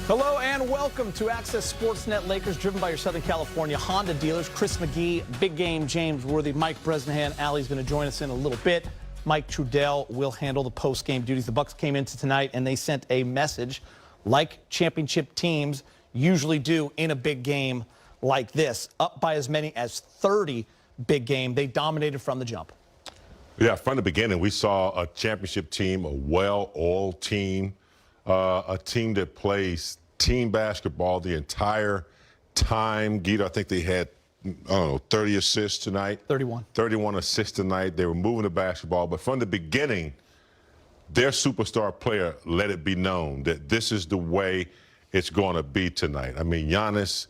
Hello and welcome to Access Sportsnet Lakers, driven by your Southern California Honda dealers. Chris McGee, Big Game, James Worthy, Mike Bresnahan. Allie's going to join us in a little bit. Mike Trudell will handle the post-game duties. The Bucks came into tonight and they sent a message like championship teams usually do in a big game like this. Up by as many as 30 big game. They dominated from the jump. Yeah, from the beginning, we saw a championship team, a well-oiled team, a team that plays team basketball the entire time. Guido, I think they had, I don't know, 30 assists tonight. 31. 31 assists tonight. They were moving the basketball. But from the beginning, their superstar player let it be known that this is the way it's going to be tonight. I mean, Giannis,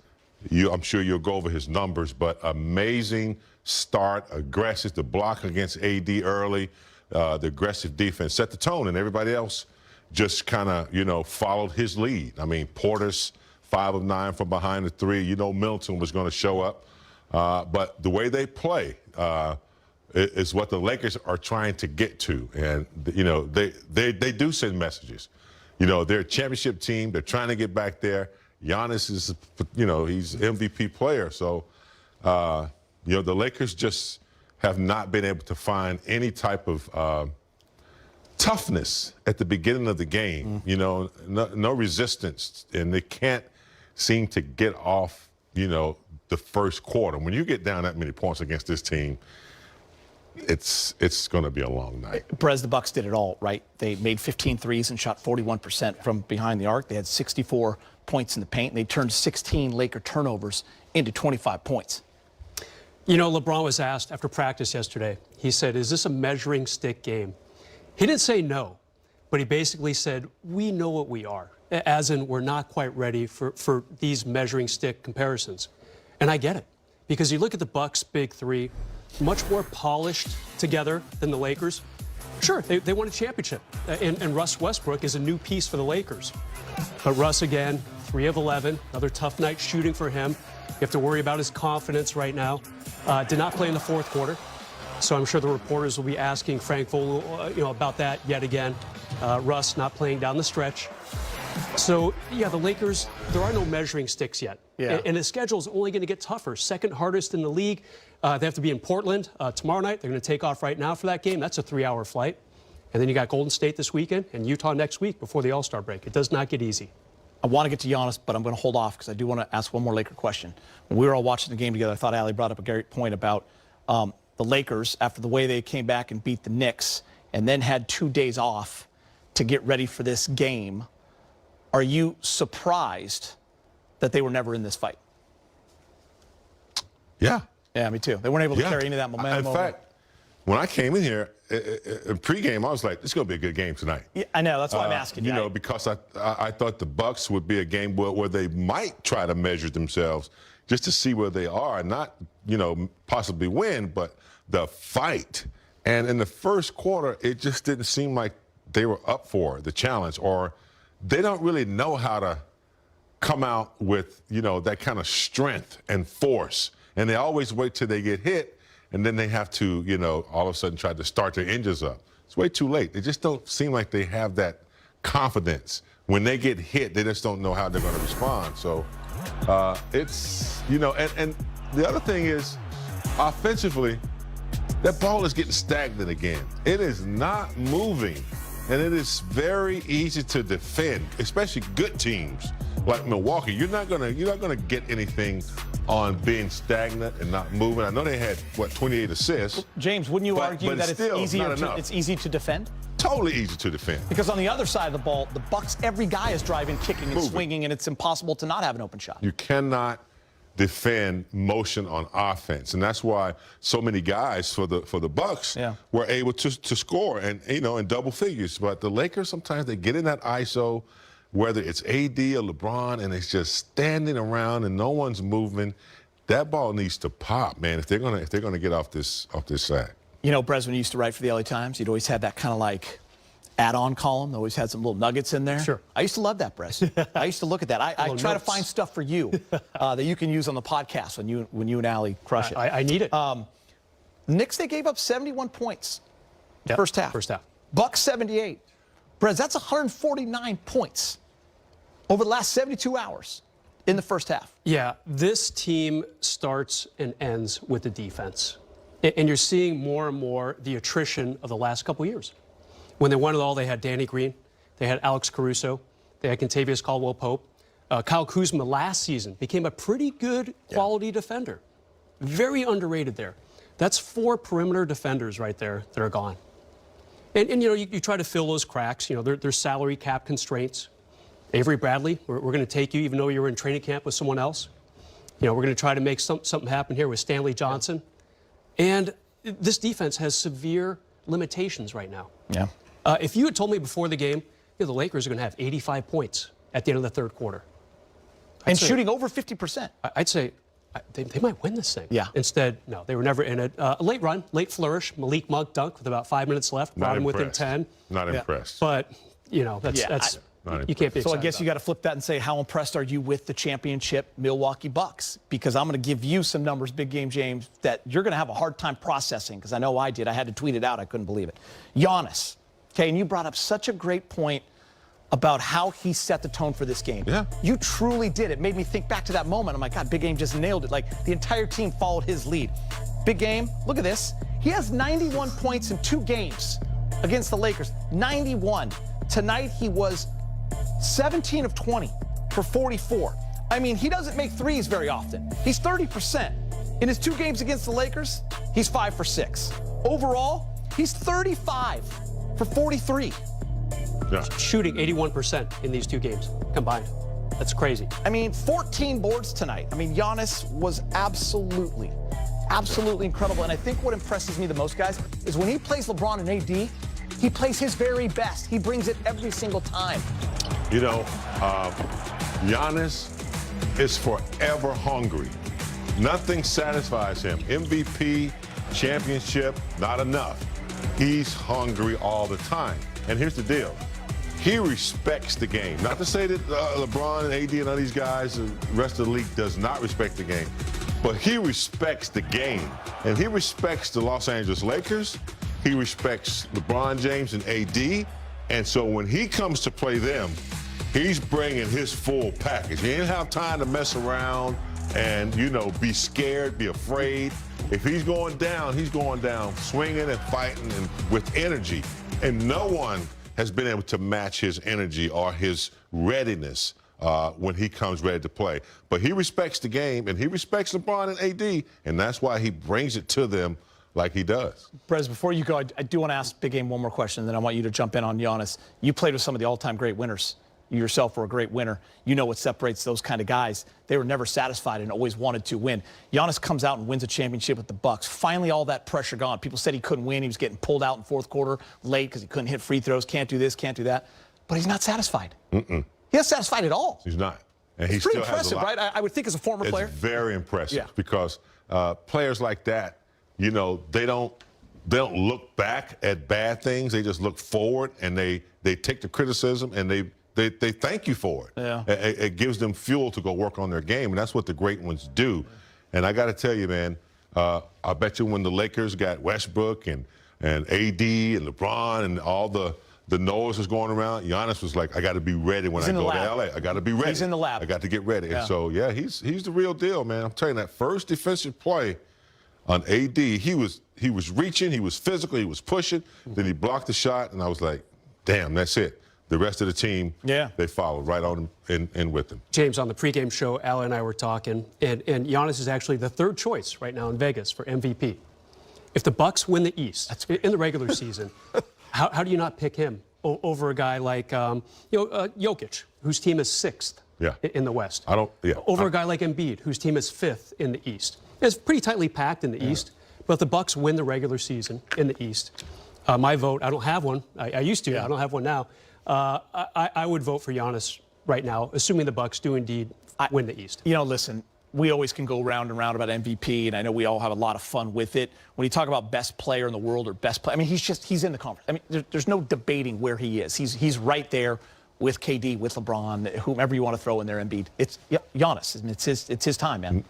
I'm sure you'll go over his numbers, but amazing start, aggressive, the block against AD early, the aggressive defense set the tone, and everybody else just kind of, followed his lead. I mean, Porter's 5 of 9 from behind the three. Middleton was going to show up. But the way they play is what the Lakers are trying to get to. And, they do send messages. They're a championship team. They're trying to get back there. Giannis is, he's MVP player. So, the Lakers just have not been able to find any type of toughness at the beginning of the game, no resistance, and they can't seem to get off, the first quarter. When you get down that many points against this team, it's going to be a long night. Brez, the Bucks did it all, right? They made 15 threes and shot 41% from behind the arc. They had 64 points in the paint, and they turned 16 Laker turnovers into 25 points. LeBron was asked after practice yesterday, he said, is this a measuring stick game? He didn't say no, but he basically said, we know what we are, as in we're not quite ready for these measuring stick comparisons. And I get it, because you look at the Bucks' big three, much more polished together than the Lakers. Sure, they won a championship, and Russ Westbrook is a new piece for the Lakers. But Russ, again, 3 of 11, another tough night shooting for him. You have to worry about his confidence right now. Did not play in the fourth quarter. So I'm sure the reporters will be asking Frank Vogel, about that yet again. Russ not playing down the stretch. So, yeah, the Lakers, there are no measuring sticks yet. Yeah. And the schedule is only going to get tougher. Second hardest in the league. They have to be in Portland tomorrow night. They're going to take off right now for that game. That's a 3-hour flight. And then you got Golden State this weekend and Utah next week before the All-Star break. It does not get easy. I want to get to Giannis, but I'm going to hold off because I do want to ask one more Laker question. When we were all watching the game together, I thought Allie brought up a great point about the Lakers, after the way they came back and beat the Knicks and then had 2 days off to get ready for this game. Are you surprised that they were never in this fight? Yeah. Yeah, me too. They weren't able to carry any of that momentum. In fact, when I came in here in pregame, I was like, "It's going to be a good game tonight." Yeah, I know. That's why I'm asking you. Because I thought the Bucks would be a game where they might try to measure themselves just to see where they are, not possibly win, but the fight. And in the first quarter, it just didn't seem like they were up for the challenge, or they don't really know how to come out with that kind of strength and force. And they always wait till they get hit, and then they have to, all of a sudden try to start their engines up. It's way too late. They just don't seem like they have that confidence. When they get hit, they just don't know how they're going to respond. So it's, and the other thing is, offensively, that ball is getting stagnant again. It is not moving, and it is very easy to defend, especially good teams like Milwaukee. You're not gonna get anything on being stagnant and not moving. I know they had 28 assists. James, wouldn't you argue that it's easy to defend? Totally easy to defend. Because on the other side of the ball, the Bucks, every guy is driving, kicking, and swinging, and it's impossible to not have an open shot. You cannot defend motion on offense, and that's why so many guys for the Bucks were able to score and in double figures. But the Lakers, sometimes they get in that ISO, whether it's AD or LeBron, and it's just standing around and no one's moving. That ball needs to pop, man, if they're gonna get off this sack. Brez, when you used to write for the LA Times, you'd always had that kind of like add-on column. They always had some little nuggets in there. Sure. I used to love that, Brez. I used to look at that. I try to find stuff for you that you can use on the podcast when you and Allie crush it. I need it. Knicks, they gave up 71 points first half. First half. Bucks 78. Brez, that's 149 points over the last 72 hours in the first half. Yeah, this team starts and ends with the defense. And you're seeing more and more the attrition of the last couple years. When they won it all, they had Danny Green, they had Alex Caruso, they had Kentavious Caldwell-Pope. Kyle Kuzma last season became a pretty good quality defender. Very underrated there. That's 4 perimeter defenders right there that are gone. And you know, you try to fill those cracks. You know, there's salary cap constraints. Avery Bradley, we're going to take you even though you were in training camp with someone else. You know, we're going to try to make something happen here with Stanley Johnson. And this defense has severe limitations right now. Yeah. If you had told me before the game, you know, the Lakers are going to have 85 points at the end of the third quarter. And shooting over 50%. I'd say they might win this thing. Yeah. Instead, no, they were never in it. A late run, late flourish. Malik Monk dunk with about 5 minutes left. Brought him within 10. Not impressed. But, you know, that's you can't be excited. So I guess you got to flip that and say, how impressed are you with the championship Milwaukee Bucks? Because I'm going to give you some numbers, Big Game James, that you're going to have a hard time processing, because I know I did. I had to tweet it out. I couldn't believe it. Giannis, okay, and you brought up such a great point about how he set the tone for this game. Yeah. You truly did. It made me think back to that moment. I'm like, God, Big Game just nailed it. Like, the entire team followed his lead. Big Game, look at this. He has 91 points in 2 games against the Lakers. 91. Tonight, he was 17 of 20 for 44. I mean, he doesn't make threes very often. He's 30%. In his 2 games against the Lakers, he's 5 for 6. Overall, he's 35 for 43. Yeah. Shooting 81% in these 2 games combined. That's crazy. I mean, 14 boards tonight. I mean, Giannis was absolutely incredible. And I think what impresses me the most, guys, is when he plays LeBron and AD, he plays his very best. He brings it every single time. You know, Giannis is forever hungry. Nothing satisfies him. MVP, championship, not enough. He's hungry all the time. And here's the deal. He respects the game. Not to say that LeBron and AD and all these guys, the rest of the league does not respect the game. But he respects the game. And he respects the Los Angeles Lakers. He respects LeBron James and AD. And so when he comes to play them, he's bringing his full package. He didn't have time to mess around and, you know, be scared, be afraid. If he's going down swinging and fighting and with energy. And no one has been able to match his energy or his readiness when he comes ready to play. But he respects the game, and he respects LeBron and AD, and that's why he brings it to them like he does. Brez, before you go, I do want to ask Big Game one more question, then I want you to jump in on Giannis. You played with some of the all-time great winners. You yourself were a great winner. You know what separates those kind of guys. They were never satisfied and always wanted to win. Giannis comes out and wins a championship with the Bucks. Finally, all that pressure gone. People said he couldn't win. He was getting pulled out in fourth quarter late because he couldn't hit free throws, can't do this, can't do that. But he's not satisfied. He's not satisfied at all. He's not. And it's pretty impressive, right? I would think as a former player. It's very impressive because players like that, you know, they don't look back at bad things. They just look forward, and they take the criticism, and they thank you for it. Yeah. It gives them fuel to go work on their game, and that's what the great ones do. And I got to tell you, man, I bet you when the Lakers got Westbrook and AD and LeBron and all the noise was going around, Giannis was like, I got to be ready when I go to L.A. I got to be ready. He's in the lab. I got to get ready. And so, yeah, he's the real deal, man. I'm telling you, that first defensive play on AD, he was reaching, he was physical, he was pushing. Then he blocked the shot, and I was like, damn, that's it. The rest of the team, they followed right on him and with him. James, on the pregame show, Al and I were talking, and Giannis is actually the 3rd choice right now in Vegas for MVP. If the Bucks win the East in the regular season, how do you not pick him over a guy like Jokic, whose team is 6th in the West? Over a guy like Embiid, whose team is 5th in the East. It's pretty tightly packed in the East, but if the Bucks win the regular season in the East, my vote, I don't have one. I used to. I don't have one now. I would vote for Giannis right now, assuming the Bucks do indeed win the East. You know, listen, we always can go round and round about MVP, and I know we all have a lot of fun with it. When you talk about best player in the world or best player, I mean, he's in the conference. I mean, there's no debating where he is. He's right there with KD, with LeBron, whomever you want to throw in there, Embiid. It's Giannis. It's his time, man.